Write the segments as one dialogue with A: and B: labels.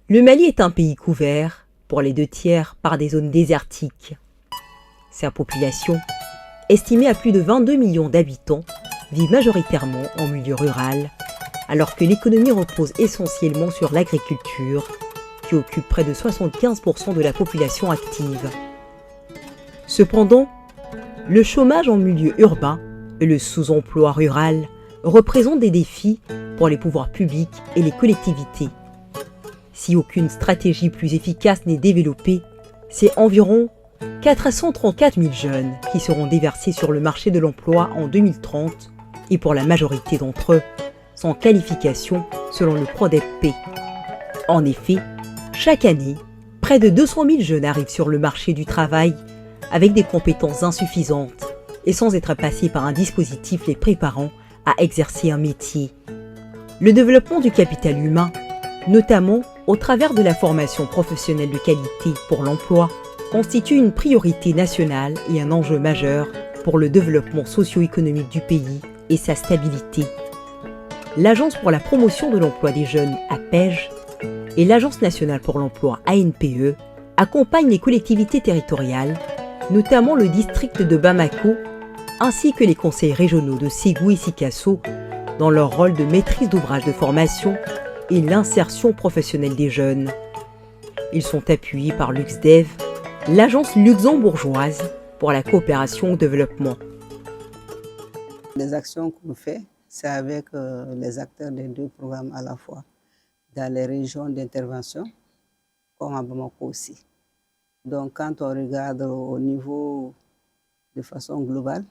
A: Le Mali est un pays couvert, pour les 2/3, par des zones désertiques. Sa population, estimée à plus de 22 millions d'habitants, vit majoritairement en milieu rural, alors que l'économie repose essentiellement sur l'agriculture, qui occupe près de 75% de la population active. Cependant, le chômage en milieu urbain et le sous-emploi rural représentent des défis pour les pouvoirs publics et les collectivités. Si aucune stratégie plus efficace n'est développée, c'est environ 434 000 jeunes qui seront déversés sur le marché de l'emploi en 2030 et pour la majorité d'entre eux, sans qualification selon le PRODEP-P. En effet, chaque année, près de 200 000 jeunes arrivent sur le marché du travail avec des compétences insuffisantes et sans être passés par un dispositif les préparant à exercer un métier. Le développement du capital humain, notamment au travers de la formation professionnelle de qualité pour l'emploi, constitue une priorité nationale et un enjeu majeur pour le développement socio-économique du pays et sa stabilité. L'Agence pour la promotion de l'emploi des jeunes, APEJ, et l'Agence nationale pour l'emploi, ANPE, accompagnent les collectivités territoriales, notamment le district de Bamako, ainsi que les conseils régionaux de Ségou et Sikasso, dans leur rôle de maîtrise d'ouvrage de formation et l'insertion professionnelle des jeunes. Ils sont appuyés par LuxDev, l'agence luxembourgeoise pour la coopération au développement.
B: Les actions qu'on fait, c'est avec les acteurs des deux programmes à la fois, dans les régions d'intervention, comme à Bamako aussi. Donc quand on regarde au niveau de façon globale,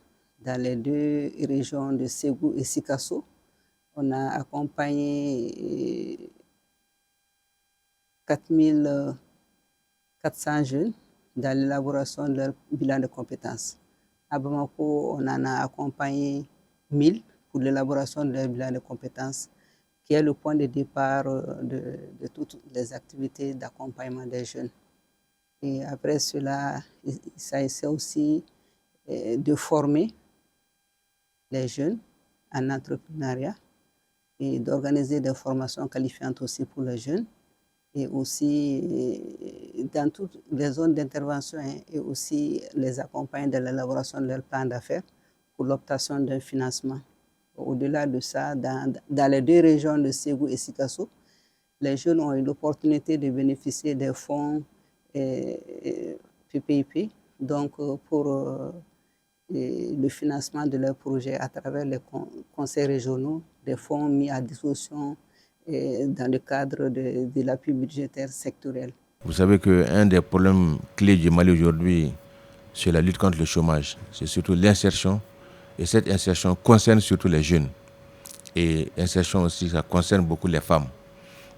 B: dans les deux régions de Ségou et Sikasso, on a accompagné 4 400 jeunes dans l'élaboration de leur bilan de compétences. À Bamako, on en a accompagné 1000 pour l'élaboration de leur bilan de compétences, qui est le point de départ de toutes les activités d'accompagnement des jeunes. Et après cela, il s'agissait aussi de former les jeunes en entrepreneuriat et d'organiser des formations qualifiantes aussi pour les jeunes et aussi dans toutes les zones d'intervention et aussi les accompagner dans l'élaboration de leur plan d'affaires pour l'obtention d'un financement. Au-delà de ça, dans les deux régions de Ségou et Sikasso, les jeunes ont eu l'opportunité de bénéficier des fonds PPIP, donc pour le financement de leurs projets à travers les conseils régionaux, des fonds mis à disposition dans le cadre de l'appui budgétaire sectoriel.
C: Vous savez qu'un des problèmes clés du Mali aujourd'hui, c'est la lutte contre le chômage. C'est surtout l'insertion. Et cette insertion concerne surtout les jeunes. Et l'insertion aussi, ça concerne beaucoup les femmes.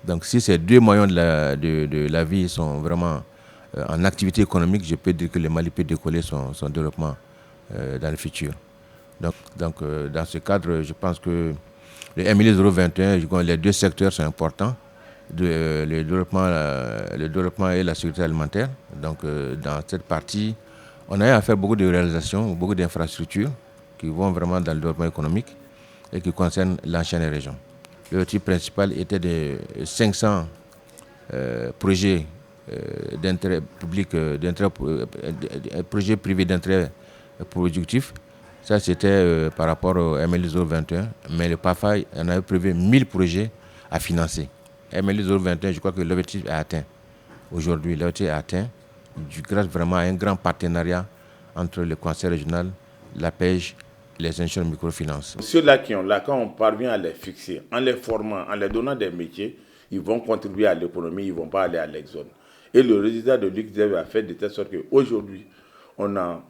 C: Donc si ces deux maillons de la vie sont vraiment en activité économique, je peux dire que le Mali peut décoller son développement dans le futur. Donc dans ce cadre, je pense que le ML021, les deux secteurs sont importants, le développement et la sécurité alimentaire. Donc dans cette partie, on a eu à faire beaucoup de réalisations, beaucoup d'infrastructures qui vont vraiment dans le développement économique et qui concernent l'enchaîne des régions. L'objectif principal était de 500 projets d'intérêt public, projets privés d'intérêt productif. Ça, c'était par rapport au ML021. Mais le PAFA, on avait prévu 1000 projets à financer. ML021, je crois que l'objectif est atteint. Aujourd'hui, l'objectif est atteint grâce vraiment à un grand partenariat entre le conseil régional, la PEJ, les institutions de microfinance.
D: Ceux-là qui ont là, quand on parvient à les fixer, en les formant, en les donnant des métiers, ils vont contribuer à l'économie, ils ne vont pas aller à l'exode. Et le résultat de l'UXDEV a fait de telle sorte qu'aujourd'hui, on a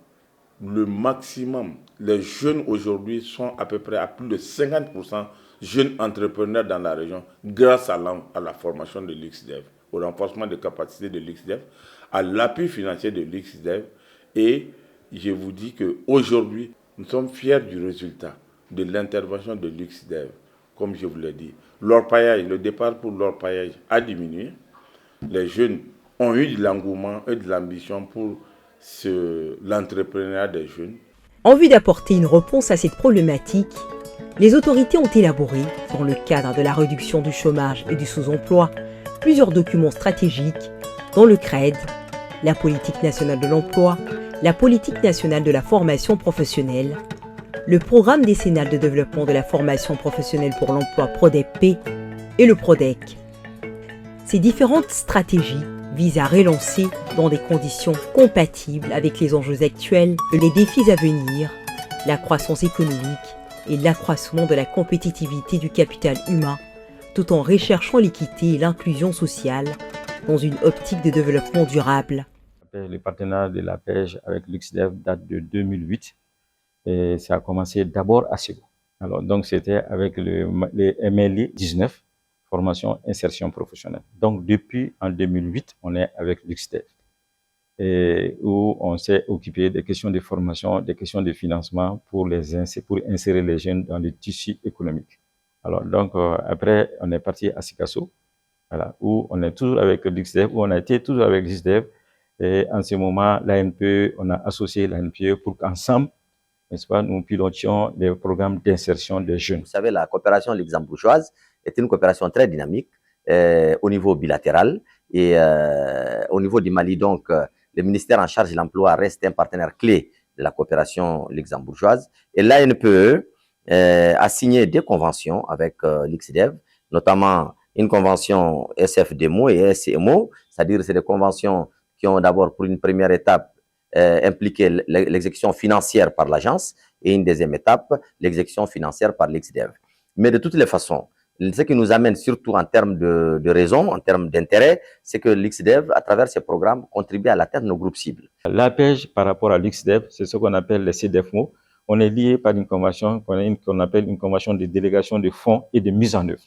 D: le maximum. Les jeunes aujourd'hui sont à peu près à plus de 50% jeunes entrepreneurs dans la région grâce à la formation de l'UXDEV, au renforcement des capacités de l'UXDEV, à l'appui financier de l'UXDEV. Et je vous dis qu'aujourd'hui, nous sommes fiers du résultat de l'intervention de l'UXDEV. Comme je vous l'ai dit, l'orpaillage, le départ pour l'orpaillage a diminué. Les jeunes ont eu de l'engouement et de l'ambition pour l'entrepreneuriat des jeunes.
A: En vue d'apporter une réponse à cette problématique, les autorités ont élaboré, dans le cadre de la réduction du chômage et du sous-emploi, plusieurs documents stratégiques, dont le CRED, la politique nationale de l'emploi, la politique nationale de la formation professionnelle, le programme décennal de développement de la formation professionnelle pour l'emploi PRODEP-P et le PRODEC. Ces différentes stratégies visent à relancer dans des conditions compatibles avec les enjeux actuels et les défis à venir, la croissance économique et l'accroissement de la compétitivité du capital humain, tout en recherchant l'équité et l'inclusion sociale dans une optique de développement durable.
E: Le partenariat de la pêche avec l'UXDEV date de 2008 et ça a commencé d'abord à Ségou. Alors donc c'était avec le MLI 19, formation insertion professionnelle. Donc depuis en 2008, on est avec l'UXDEV et où on s'est occupé des questions de formation, des questions de financement pour insérer les jeunes dans le tissu économique. Alors donc après on est parti à Sikasso, voilà, où on est toujours avec l'UXDEV, où on a été toujours avec l'UXDEV. Et en ce moment, l'ANPE, on a associé l'ANPE pour qu'ensemble, n'est-ce pas, nous pilotions des programmes d'insertion des jeunes.
F: Vous savez, la coopération luxembourgeoise est une coopération très dynamique au niveau bilatéral. Et au niveau du Mali, donc, le ministère en charge de l'emploi reste un partenaire clé de la coopération luxembourgeoise. Et l'ANPE a signé des conventions avec l'UXDEV, notamment une convention SFDMO et SCMO, c'est-à-dire c'est des conventions qui ont d'abord, pour une première étape, impliqué l'exécution financière par l'agence et une deuxième étape, l'exécution financière par l'UXDEV. Mais de toutes les façons, ce qui nous amène surtout en termes de raison, en termes d'intérêt, c'est que l'UXDEV, à travers ses programmes, contribue à l'atteinte de nos groupes cibles.
E: L'APEJ, par rapport à l'UXDEV, c'est ce qu'on appelle les CDFMO. On est lié par une convention qu'on appelle une convention de délégation de fonds et de mise en œuvre,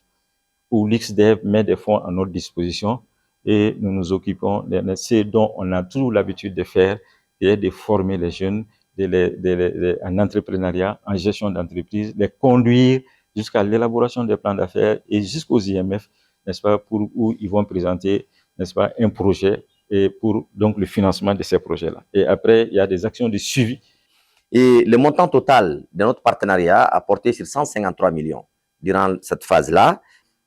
E: où l'UXDEV met des fonds à notre disposition et nous nous occupons de ce dont on a toujours l'habitude de faire, et de former les jeunes en entrepreneuriat, en gestion d'entreprise, les conduire jusqu'à l'élaboration des plans d'affaires et jusqu'aux IMF, n'est-ce pas, où ils vont présenter, n'est-ce pas, un projet et pour donc le financement de ces projets-là. Et après, il y a des actions de suivi.
F: Et le montant total de notre partenariat a porté sur 153 millions durant cette phase-là.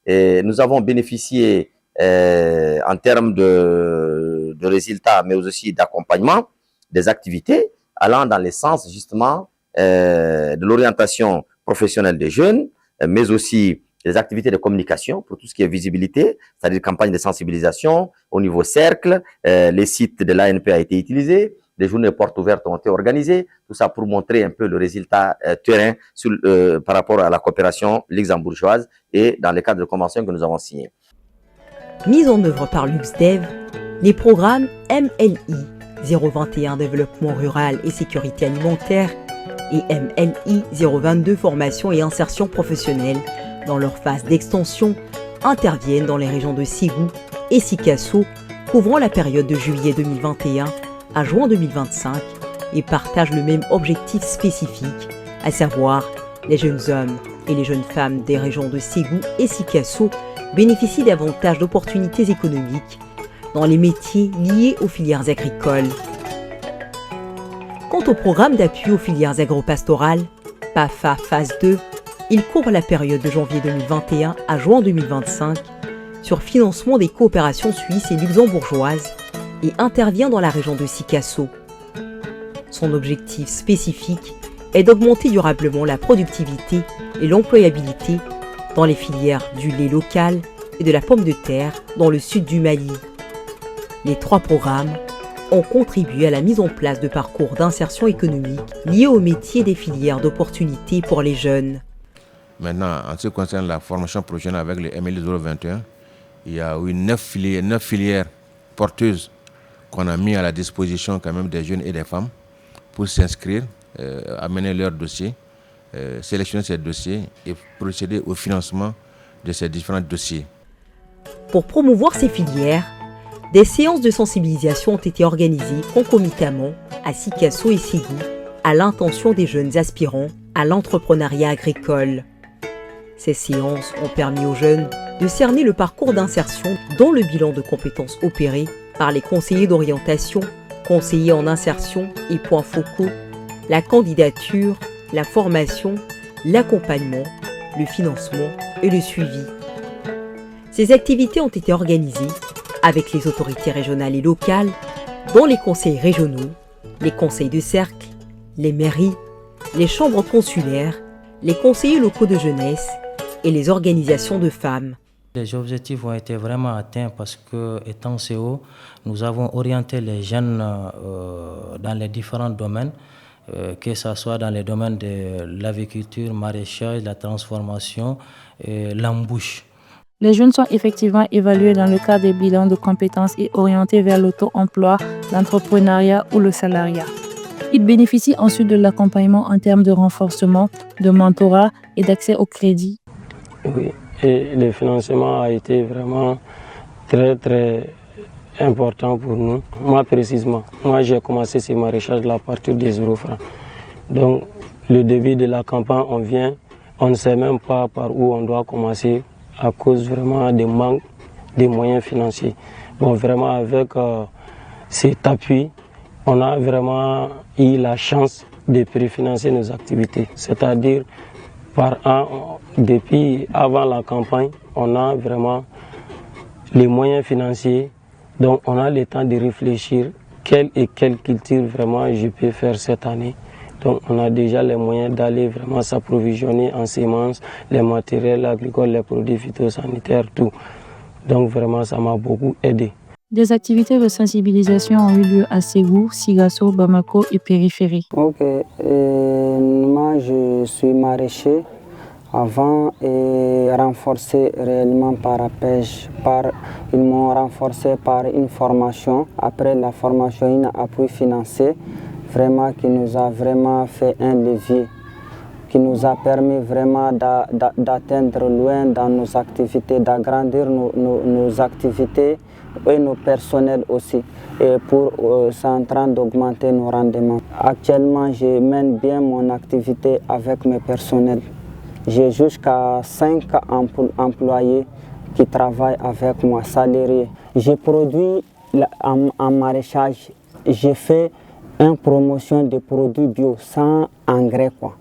F: Et nous avons bénéficié en termes de résultats, mais aussi d'accompagnement des activités allant dans le sens justement de l'orientation professionnelle des jeunes, mais aussi des activités de communication pour tout ce qui est visibilité, c'est-à-dire campagne de sensibilisation au niveau cercle, les sites de l'ANP a été utilisé, des journées portes ouvertes ont été organisées, tout ça pour montrer un peu le résultat terrain par rapport à la coopération luxembourgeoise et dans le cadre de conventions que nous avons signées.
A: Mis en œuvre par l'UXDEV, les programmes MLI 021 Développement rural et sécurité alimentaire et MLI 022 Formation et insertion professionnelle dans leur phase d'extension interviennent dans les régions de Ségou et Sikasso, couvrant la période de juillet 2021 à juin 2025 et partagent le même objectif spécifique, à savoir les jeunes hommes et les jeunes femmes des régions de Ségou et Sikasso bénéficient davantage d'opportunités économiques dans les métiers liés aux filières agricoles. Quant au programme d'appui aux filières agropastorales, PAFA phase 2, il couvre la période de janvier 2021 à juin 2025 sur financement des coopérations suisses et luxembourgeoises et intervient dans la région de Sikasso. Son objectif spécifique est d'augmenter durablement la productivité et l'employabilité dans les filières du lait local et de la pomme de terre dans le sud du Mali. Les 3 programmes ont contribué à la mise en place de parcours d'insertion économique liés aux métiers des filières d'opportunités pour les jeunes.
C: Maintenant, en ce qui concerne la formation professionnelle avec le MLI 021, il y a eu 9 filières porteuses qu'on a mis à la disposition quand même des jeunes et des femmes pour s'inscrire, amener leurs dossiers, sélectionner ces dossiers et procéder au financement de ces différents dossiers.
A: Pour promouvoir ces filières, des séances de sensibilisation ont été organisées concomitamment à Sikasso et Ségou à l'intention des jeunes aspirants à l'entrepreneuriat agricole. Ces séances ont permis aux jeunes de cerner le parcours d'insertion dont le bilan de compétences opéré par les conseillers d'orientation, conseillers en insertion et points focaux, la candidature, la formation, l'accompagnement, le financement et le suivi. Ces activités ont été organisées avec les autorités régionales et locales, dont les conseils régionaux, les conseils de cercle, les mairies, les chambres consulaires, les conseillers locaux de jeunesse et les organisations de femmes.
G: Les objectifs ont été vraiment atteints parce que, étant CO, nous avons orienté les jeunes dans les différents domaines, que ce soit dans les domaines de l'agriculture, maraîchage, la transformation et l'embauche.
H: Les jeunes sont effectivement évalués dans le cadre des bilans de compétences et orientés vers l'auto-emploi, l'entrepreneuriat ou le salariat. Ils bénéficient ensuite de l'accompagnement en termes de renforcement, de mentorat et d'accès au crédit.
I: Oui, et le financement a été vraiment très important pour nous. Moi précisément, j'ai commencé ce maraîchage à partir des 0 francs. Donc le début de la campagne, on ne sait même pas par où on doit commencer à cause vraiment des manques des moyens financiers. Bon, vraiment avec cet appui, on a vraiment eu la chance de préfinancer nos activités. C'est-à-dire par an, depuis avant la campagne, on a vraiment les moyens financiers. Donc on a le temps de réfléchir quelle culture vraiment je peux faire cette année. Donc on a déjà les moyens d'aller vraiment s'approvisionner en semences, les matériels agricoles, les produits phytosanitaires, tout. Donc vraiment ça m'a beaucoup aidé.
H: Des activités de sensibilisation ont eu lieu à Ségou, Sigasso, Bamako et périphérie.
J: Ok, moi je suis maraîcher. Avant, renforcé réellement par la pêche, ils m'ont renforcé par une formation. Après la formation, un appui financier, vraiment qui nous a vraiment fait un levier, qui nous a permis vraiment d'atteindre loin dans nos activités, d'agrandir nos activités et nos personnels aussi. Et c'est en train d'augmenter nos rendements. Actuellement, je mène bien mon activité avec mes personnels. J'ai jusqu'à 5 employés qui travaillent avec moi, salariés. J'ai produit en maraîchage, j'ai fait une promotion de produits bio sans engrais, quoi.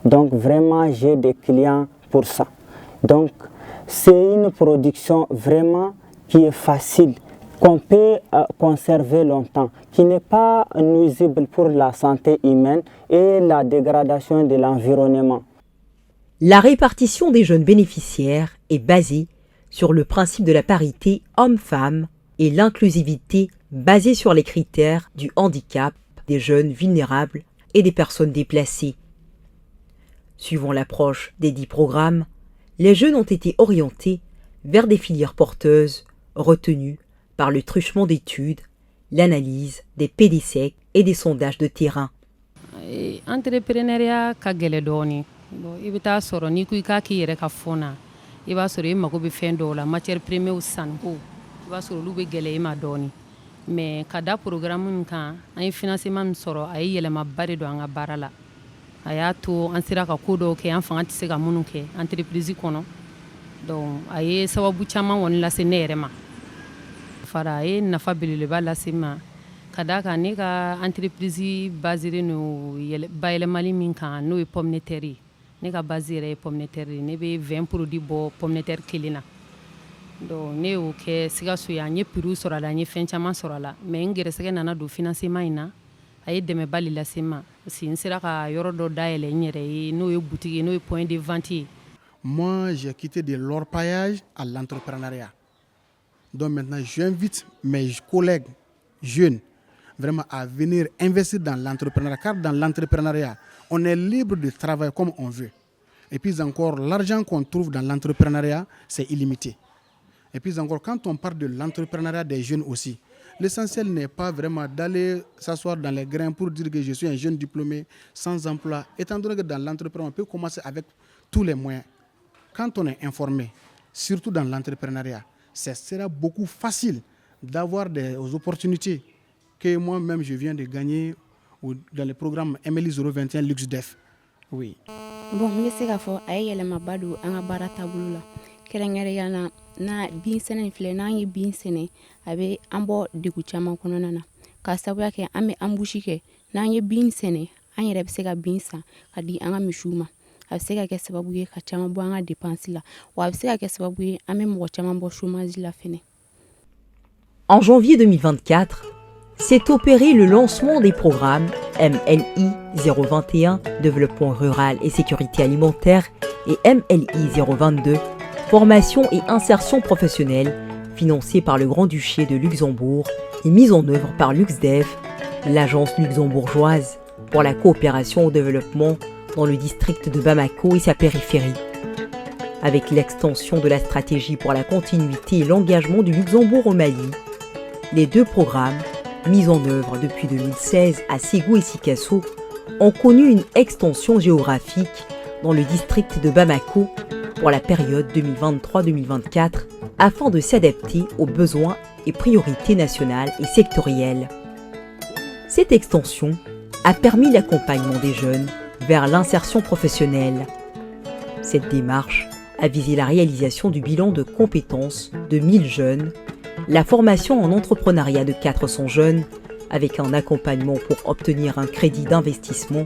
J: Donc vraiment, j'ai des clients pour ça. Donc c'est une production vraiment qui est facile, qu'on peut conserver longtemps, qui n'est pas nuisible pour la santé humaine et la dégradation de l'environnement.
A: La répartition des jeunes bénéficiaires est basée sur le principe de la parité homme-femme et l'inclusivité basée sur les critères du handicap, des jeunes vulnérables et des personnes déplacées. Suivant l'approche des 10 programmes, les jeunes ont été orientés vers des filières porteuses retenues par le truchement d'études, l'analyse des PDC et des sondages de terrain.
K: Entrepreneuriat ka gɛlɛ dɔɔni. Bon, i bɛ taa sɔrɔ n'i ko i k'a k'i yɛrɛ ka fɔn na, i b'a sɔrɔ i mago bɛ fɛn dɔw la, matière première sanko, i b'a sɔrɔ olu bɛ gɛlɛ i ma dɔɔni. Mais ka da programme min kan, an ye financement min sɔrɔ, a ye yɛlɛmaba de don an ka baara la. A y'a to an sera ka ko dɔw kɛ, an fanga tɛ se ka minnu kɛ entreprise kɔnɔ. Donc a ye sababu caman kɔni lase ne yɛrɛ ma. Fara a ye nafa belebeleba lase ma. Ka da kan ne ka entreprise basée no bayɛlɛmali min kan n'o ye pomme de terre ye. Ne ka base yɛrɛ ye pomme de terre ye. Ne bɛ 20 produits bɔ pomme de terre kelen na. Donc ne y'o kɛ Sikaso ye, an ye prix sɔrɔ a la, an ye fɛn caman sɔrɔ a la. Mais n gɛrɛsɛgɛ nana don financement in na, a ye dɛmɛba le lase ma. Parce que n sera ka yɔrɔ dɔ dayɛlɛ n yɛrɛ ye, n'o ye boutique ye, n'o ye point de vente ye.
L: Moi, j'ai quitté de l'orpaillage à l'entrepreneuriat. Donc maintenant, j'invite mes collègues jeunes vraiment à venir investir dans l'entrepreneuriat. Car dans l'entrepreneuriat, on est libre de travailler comme on veut. Et puis encore, l'argent qu'on trouve dans l'entrepreneuriat, c'est illimité. Et puis encore, quand on parle de l'entrepreneuriat des jeunes aussi, l'essentiel n'est pas vraiment d'aller s'asseoir dans les grains pour dire que je suis un jeune diplômé sans emploi. Étant donné que dans l'entrepreneuriat, on peut commencer avec tous les moyens. Quand on est informé, surtout dans l'entrepreneuriat, ce sera beaucoup facile d'avoir des opportunités que moi-même je viens de gagner dans le programme MLI 021 LuxDef. Oui.
M: Bon, je sais que Mabadou a bara tabula. Kerengeriana na bin sene fle na yi bin sene abe ambo digu chama kono na. Ka sabu yake ame ambushi ke na yi bin sene an yɛrɛ bɛ se ka bin san ka di an ka misiw ma a bɛ se ka kɛ sababu ye ka caman bɔ an ka dépense la wa a bɛ se ka kɛ sababu ye an bɛ mɔgɔ caman bɔ chômage la fɛnɛ.
A: En janvier 2024, s'est opéré le lancement des programmes MLI 021, Développement rural et sécurité alimentaire, et MLI 022, Formation et insertion professionnelle, financés par le Grand-Duché de Luxembourg et mis en œuvre par LuxDev, l'agence luxembourgeoise pour la coopération au développement dans le district de Bamako et sa périphérie. Avec l'extension de la stratégie pour la continuité et l'engagement du Luxembourg au Mali, les deux programmes, mis en œuvre depuis 2016 à Ségou et Sikasso, ont connu une extension géographique dans le district de Bamako pour la période 2023-2024 afin de s'adapter aux besoins et priorités nationales et sectorielles. Cette extension a permis l'accompagnement des jeunes vers l'insertion professionnelle. Cette démarche a visé la réalisation du bilan de compétences de 1000 jeunes, la formation en entrepreneuriat de 400 jeunes avec un accompagnement pour obtenir un crédit d'investissement,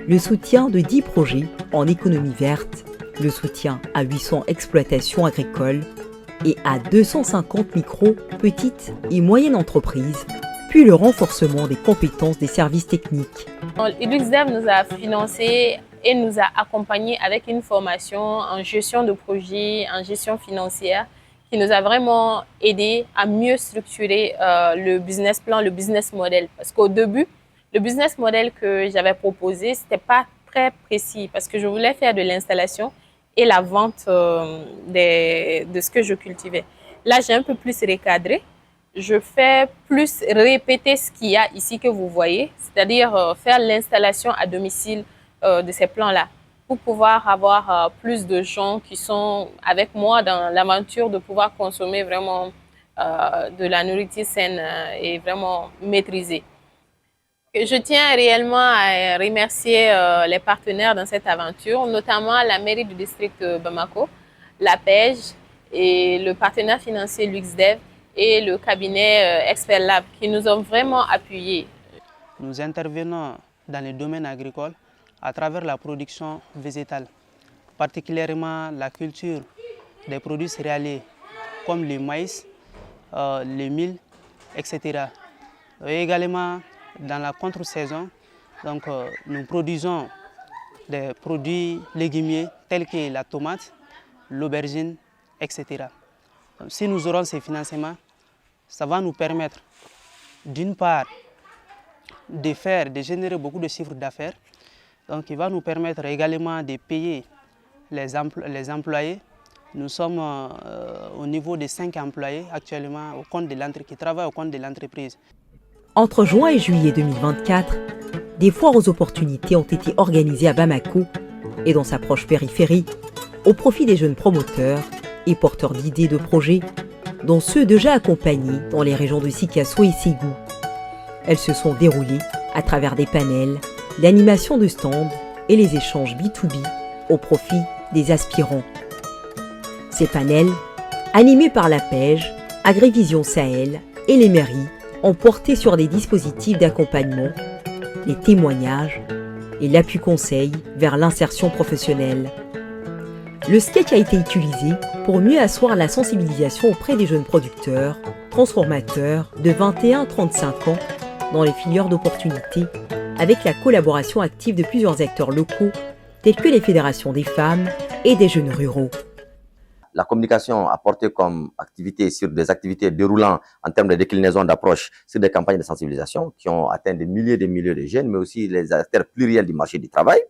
A: le soutien de 10 projets en économie verte, le soutien à 800 exploitations agricoles et à 250 micro, petites et moyennes entreprises, puis le renforcement des compétences des services techniques.
N: LuxDev nous a financé et nous a accompagnés avec une formation en gestion de projet, en gestion financière, qui nous a vraiment aidé à mieux structurer le business plan, le business model. Parce qu'au début, le business model que j'avais proposé, ce n'était pas très précis parce que je voulais faire de l'installation et la vente de ce que je cultivais. Là, j'ai un peu plus recadré. Je fais plus répéter ce qu'il y a ici que vous voyez, c'est-à-dire faire l'installation à domicile de ces plans-là pour pouvoir avoir plus de gens qui sont avec moi dans l'aventure de pouvoir consommer vraiment de la nourriture saine et vraiment maîtrisée. Je tiens réellement à remercier les partenaires dans cette aventure, notamment la mairie du district de Bamako, la PEJ et le partenaire financier LuxDev et le cabinet Expert Lab qui nous ont vraiment appuyés.
O: Nous intervenons dans le domaine agricole à travers la production végétale, particulièrement la culture des produits céréaliers comme le maïs, le mil, etc. Et également dans la contre-saison, nous produisons des produits légumiers tels que la tomate, l'aubergine, etc. Si nous aurons ces financements, ça va nous permettre d'une part de générer beaucoup de chiffres d'affaires. Donc, il va nous permettre également de payer les employés. Nous sommes au niveau de 5 employés actuellement qui travaillent au compte de l'entreprise.
A: Entre juin et juillet 2024, des foires aux opportunités ont été organisées à Bamako et dans sa proche périphérie, au profit des jeunes promoteurs et porteurs d'idées de projets, dont ceux déjà accompagnés dans les régions de Sikasso et Ségou. Elles se sont déroulées à travers des panels, l'animation de stands et les échanges B2B au profit des aspirants. Ces panels, animés par la PEJ, Agrivision Sahel et les mairies, ont porté sur des dispositifs d'accompagnement, les témoignages et l'appui conseil vers l'insertion professionnelle. Le sketch a été utilisé pour mieux asseoir la sensibilisation auprès des jeunes producteurs, transformateurs de 21 à 35 ans dans les filières d'opportunités avec la collaboration active de plusieurs acteurs locaux tels que les fédérations des femmes et des jeunes ruraux.
F: La communication a porté comme activité sur des activités déroulant en termes de déclinaison d'approche sur des campagnes de sensibilisation qui ont atteint des milliers de jeunes, mais aussi les acteurs pluriels du marché du travail,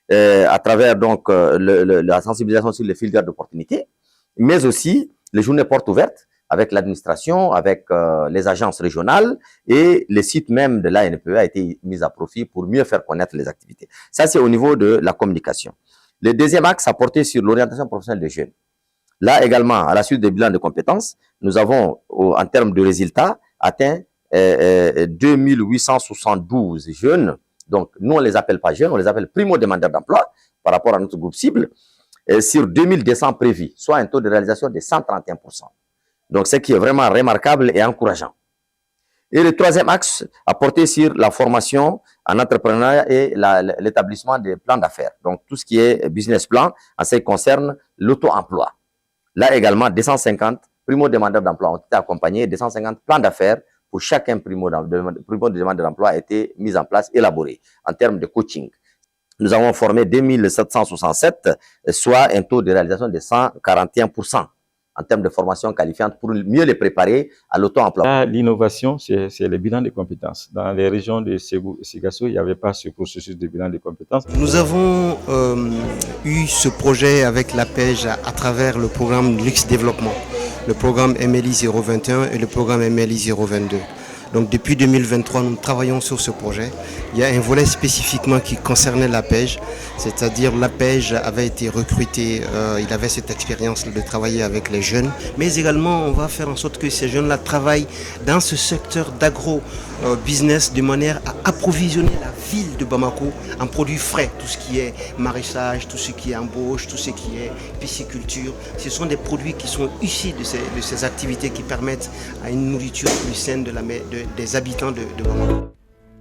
F: à travers donc la sensibilisation sur les filières d'opportunités, mais aussi les journées portes ouvertes avec l'administration, avec les agences régionales et les sites même de l'ANPE a été mis à profit pour mieux faire connaître les activités. Ça, c'est au niveau de la communication. Le deuxième axe a porté sur l'orientation professionnelle des jeunes. Là également, à la suite des bilans de compétences, nous avons, en termes de résultats, atteint 2872 jeunes. Donc, nous, on ne les appelle pas jeunes, on les appelle primo-demandeurs d'emploi par rapport à notre groupe cible, sur 2200 prévus, soit un taux de réalisation de 131%. Donc, ce qui est vraiment remarquable et encourageant. Et le troisième axe a porté sur la formation en entrepreneuriat et l'établissement des plans d'affaires. Donc, tout ce qui est business plan, en ce qui concerne l'auto-emploi. Là également, 250 primo-demandeurs d'emploi ont été accompagnés, 250 plans d'affaires pour chacun primo-demandeur d'emploi a été mis en place, élaboré en termes de coaching. Nous avons formé 2767, soit un taux de réalisation de 141%. En termes de formation qualifiante pour mieux les préparer à l'auto-emploi.
E: L'innovation, c'est le bilan de compétences. Dans les régions de Ségou et Sigasso, il n'y avait pas ce processus de bilan de compétences.
P: Nous avons eu ce projet avec la PEJ à travers le programme Luxe Développement, le programme MLI 021 et le programme MLI 022. Donc depuis 2023, nous travaillons sur ce projet. Il y a un volet spécifiquement qui concernait la PEJ, c'est-à-dire la PEJ avait été recruté, il avait cette expérience de travailler avec les jeunes, mais également on va faire en sorte que ces jeunes-là travaillent dans ce secteur d'agro-business de manière à approvisionner la ville de Bamako en produits frais, tout ce qui est maraîchage, tout ce qui est embauche, tout ce qui est pisciculture. Ce sont des produits qui sont issus de ces activités qui permettent à une nourriture plus saine des habitants de Bamako.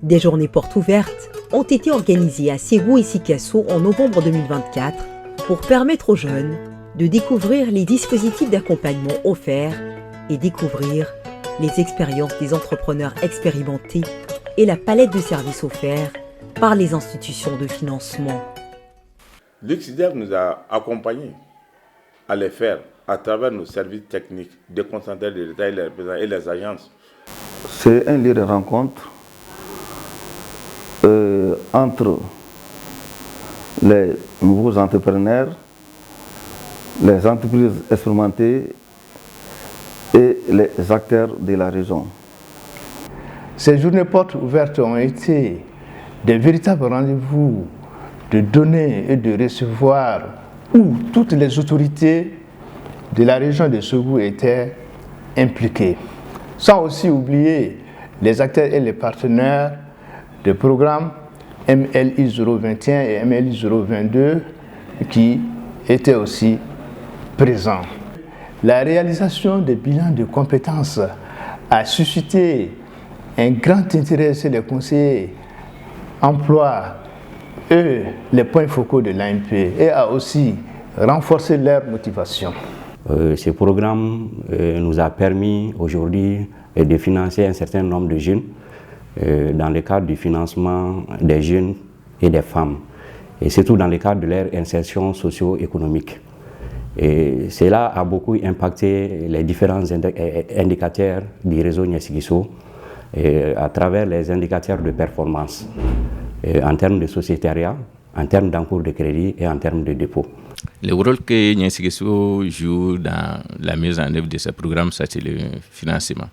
A: Des journées portes ouvertes ont été organisées à Ségou et Sikasso en novembre 2024 pour permettre aux jeunes de découvrir les dispositifs d'accompagnement offerts et découvrir les expériences des entrepreneurs expérimentés et la palette de services offerts par les institutions de financement.
D: L'UXIDEV nous a accompagnés à les faire à travers nos services techniques déconcentrés de l'État et les agences.
Q: C'est un lieu de rencontre entre les nouveaux entrepreneurs, les entreprises expérimentées et les acteurs de la région.
R: Ces journées portes ouvertes ont été des véritables rendez-vous de donner et de recevoir où toutes les autorités de la région de Ségou étaient impliquées. Sans aussi oublier les acteurs et les partenaires des programmes MLI 021 et MLI 022 qui étaient aussi présents. La réalisation des bilans de compétences a suscité un grand intérêt chez les conseillers emploi et les points focaux de l'ANP et a aussi renforcé leur motivation.
S: Ce programme nous a permis aujourd'hui de financer un certain nombre de jeunes dans le cadre du financement des jeunes et des femmes, et surtout dans le cadre de leur insertion socio-économique. Et cela a beaucoup impacté les différents indicateurs du réseau Niassigisso à travers les indicateurs de performance en termes de sociétariat, en termes d'encours de crédit et en termes de dépôt.
T: Le rôle que Niassigisso joue dans la mise en œuvre de ce programme, c'est le financement.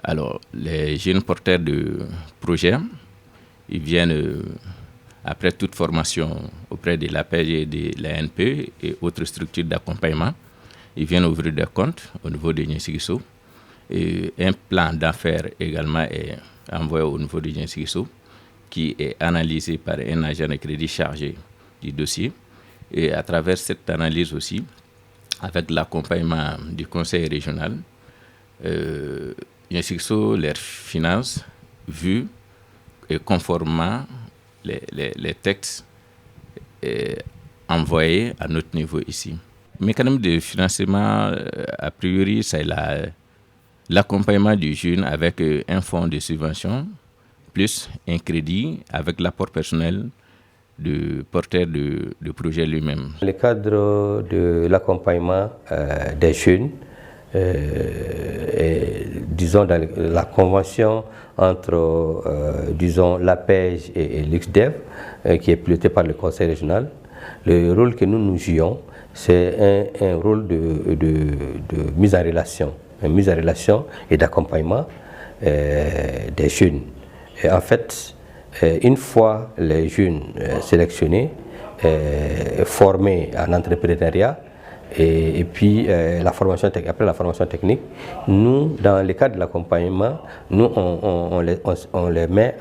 T: Alors, les jeunes porteurs de projets, ils viennent après toute formation auprès de l'APEJ et de l'ANP et autres structures d'accompagnement, ils viennent ouvrir des comptes au niveau de Niassigisso. Et un plan d'affaires également est envoyé au niveau de Niassigisso, qui est analysé par un agent de crédit chargé du dossier. Et à travers cette analyse aussi, avec l'accompagnement du conseil régional, Niassigisso leur finance vu et conformément les textes envoyés à notre niveau ici. Le mécanisme de financement, a priori, c'est l'accompagnement du jeune avec un fonds de subvention, plus un crédit avec l'apport personnel du porteur de projet lui-même.
U: Dans le cadre de l'accompagnement des jeunes, disons dans la convention entre disons l'APEJ et l'UXDEV qui est pilotée par le conseil régional, le rôle que nous jouons, c'est un rôle de mise en relation et d'accompagnement des jeunes. Et en fait, une fois les jeunes sélectionnés, formés en entrepreneuriat, et puis après la formation technique, nous, dans le cadre de l'accompagnement, nous on les met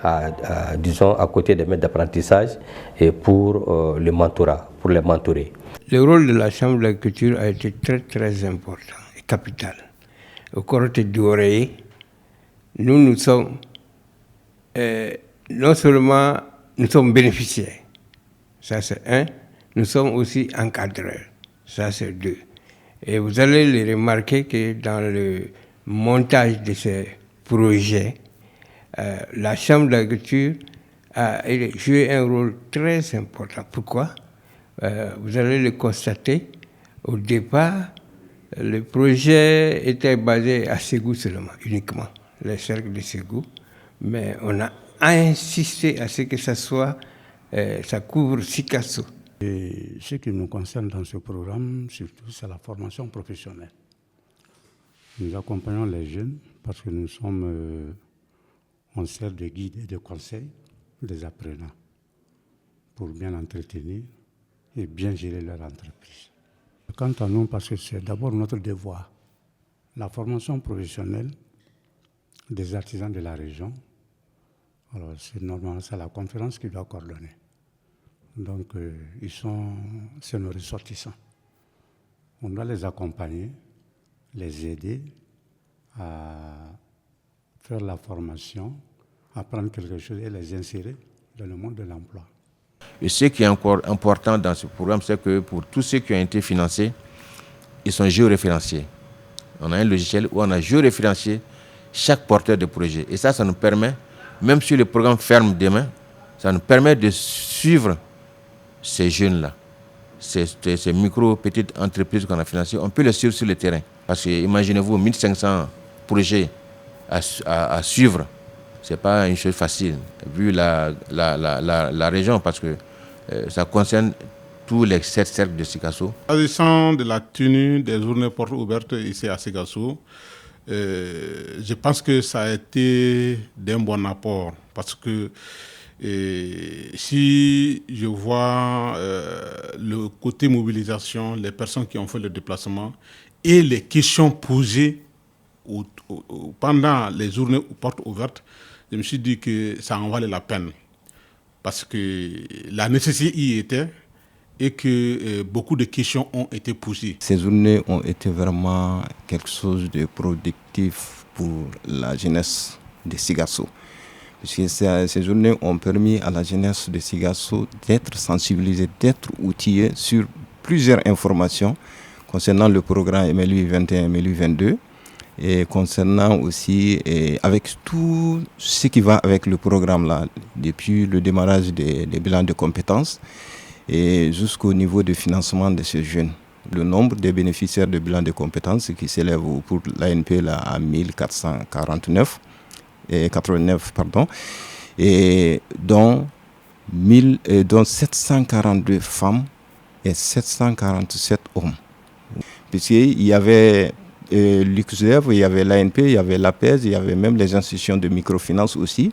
U: disons, à côté des maîtres d'apprentissage et pour le mentorat, pour les mentorer.
V: Le rôle de la Chambre de l'agriculture a été très très important et capital. Au Coroté d'Oreille, nous sommes, non seulement nous sommes bénéficiaires, ça c'est un, nous sommes aussi encadreurs, ça c'est deux. Et vous allez le remarquer que dans le montage de ces projets, la Chambre d'agriculture a joué un rôle très important. Pourquoi? Vous allez le constater, au départ, le projet était basé à Ségou seulement, uniquement, le cercle de Ségou, mais on a insisté à ce que ça couvre Sikasso.
B: Et ce qui nous concerne dans ce programme, surtout, c'est la formation professionnelle. Nous accompagnons les jeunes parce que nous sommes, on sert de guide et de conseil des apprenants pour bien entretenir et bien gérer leur entreprise. Quant à nous, parce que c'est d'abord notre devoir, la formation professionnelle des artisans de la région, alors c'est normalement c'est la conférence qui doit coordonner. Donc c'est nos ressortissants. On doit les accompagner, les aider à faire la formation, apprendre quelque chose et les insérer dans le monde de l'emploi.
D: Et ce qui est encore important dans ce programme, c'est que pour tous ceux qui ont été financés, ils sont géoréférenciés. On a un logiciel où on a géoréférencié chaque porteur de projet. Et ça nous permet, même si le programme ferme demain, ça nous permet de suivre ces jeunes-là, ces petites entreprises qu'on a financées. On peut les suivre sur le terrain. Parce que imaginez-vous, 1500 projets à suivre. Ce n'est pas une chose facile, vu la région, parce que ça concerne tous les 7 cercles de Sikasso.
C: S'agissant de la tenue des journées portes ouvertes ici à Sikasso, je pense que ça a été d'un bon apport, parce que si je vois le côté mobilisation, les personnes qui ont fait le déplacement et les questions posées pendant les journées portes ouvertes, je me suis dit que ça en valait la peine. Parce que la nécessité y était et que beaucoup de questions ont été posées.
W: Ces journées ont été vraiment quelque chose de productif pour la jeunesse de Sikasso. Parce que ces journées ont permis à la jeunesse de Sikasso d'être sensibilisée, d'être outillée sur plusieurs informations concernant le programme MLU 21 et MLU 22. Et concernant aussi, avec tout ce qui va avec le programme là, depuis le démarrage des bilans de compétences et jusqu'au niveau de financement de ces jeunes. Le nombre des bénéficiaires de bilans de compétences qui s'élève pour l'ANP là, à 1449, et 89, pardon, et dont 742 femmes et 747 hommes. Puisqu'il y avait l'UXDEV, il y avait l'ANP, il y avait l'APES, il y avait même les institutions de microfinance aussi,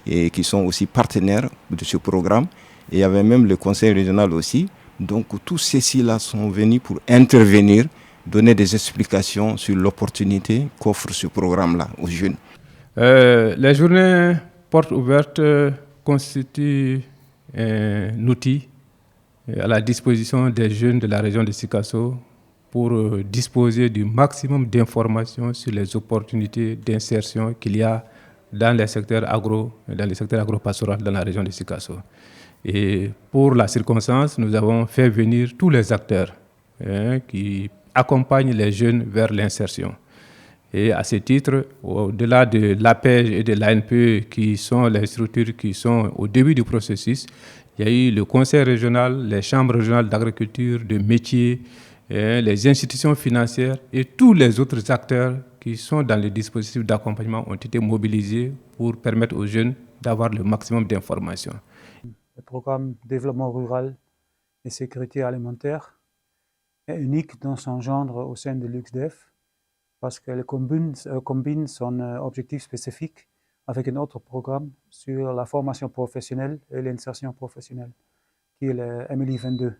W: et qui sont aussi partenaires de ce programme. Et il y avait même le conseil régional aussi. Donc tous ceux-ci-là sont venus pour intervenir, donner des explications sur l'opportunité qu'offre ce programme-là aux jeunes.
X: Les journées portes ouvertes constituent un outil à la disposition des jeunes de la région de Sikasso pour disposer du maximum d'informations sur les opportunités d'insertion qu'il y a dans les secteurs agro-pastoral dans la région de Sikasso. Et pour la circonstance, nous avons fait venir tous les acteurs qui accompagnent les jeunes vers l'insertion. Et à ce titre, au-delà de l'APEJ et de l'ANP, qui sont les structures qui sont au début du processus, il y a eu le conseil régional, les chambres régionales d'agriculture, de métiers, les institutions financières et tous les autres acteurs qui sont dans le dispositif d'accompagnement ont été mobilisés pour permettre aux jeunes d'avoir le maximum d'informations.
Y: Le programme développement rural et sécurité alimentaire est unique dans son genre au sein de l'UXDEV parce qu'elle combine son objectif spécifique avec un autre programme sur la formation professionnelle et l'insertion professionnelle, qui est le MLI 22.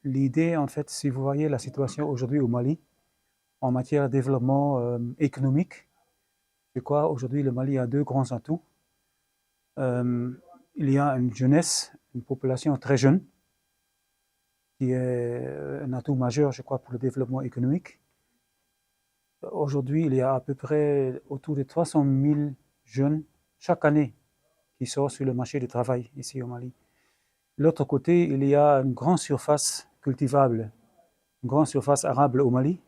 Y: L'idée, en fait, si vous voyez la situation aujourd'hui au Mali, en matière de développement économique, je crois aujourd'hui le Mali a 2 grands atouts. Il y a une jeunesse, une population très jeune, qui est un atout majeur, je crois, pour le développement économique. Aujourd'hui, il y a à peu près autour de 300 000 jeunes chaque année qui sortent sur le marché du travail ici au Mali. De l'autre côté, il y a une grande surface cultivable, une grande surface arable au Mali.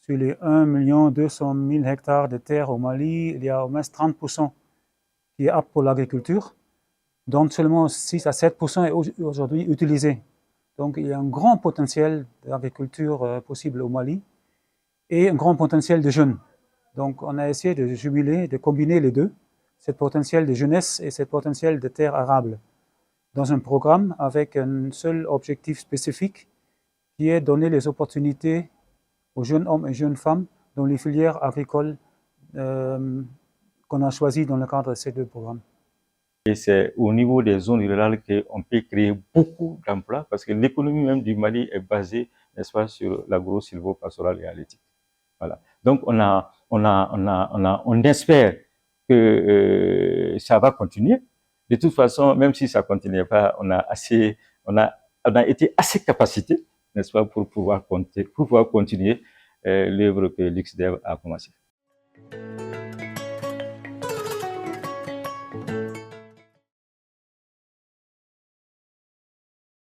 Y: Sur les 1 200 000 hectares de terre au Mali, il y a au moins 30% qui est apte pour l'agriculture, dont seulement 6 à 7% est aujourd'hui utilisé. Donc il y a un grand potentiel d'agriculture possible au Mali et un grand potentiel de jeunes. Donc on a essayé de jumeler, de combiner les deux, ce potentiel de jeunesse et ce potentiel de terre arable, dans un programme avec un seul objectif spécifique qui est donner les opportunités aux jeunes hommes et jeunes femmes dans les filières agricoles qu'on a choisies dans le cadre de ces deux programmes.
E: Et c'est au niveau des zones rurales qu'on peut créer beaucoup d'emplois parce que l'économie même du Mali est basée, n'est-ce pas, sur l'agro-silvo-pastoral et halieutique. Voilà. Donc on espère que ça va continuer. De toute façon, même si ça ne continuait pas, on a été assez capacité, n'est-ce pas, pour pouvoir continuer l'œuvre que l'UXDEV a commencé.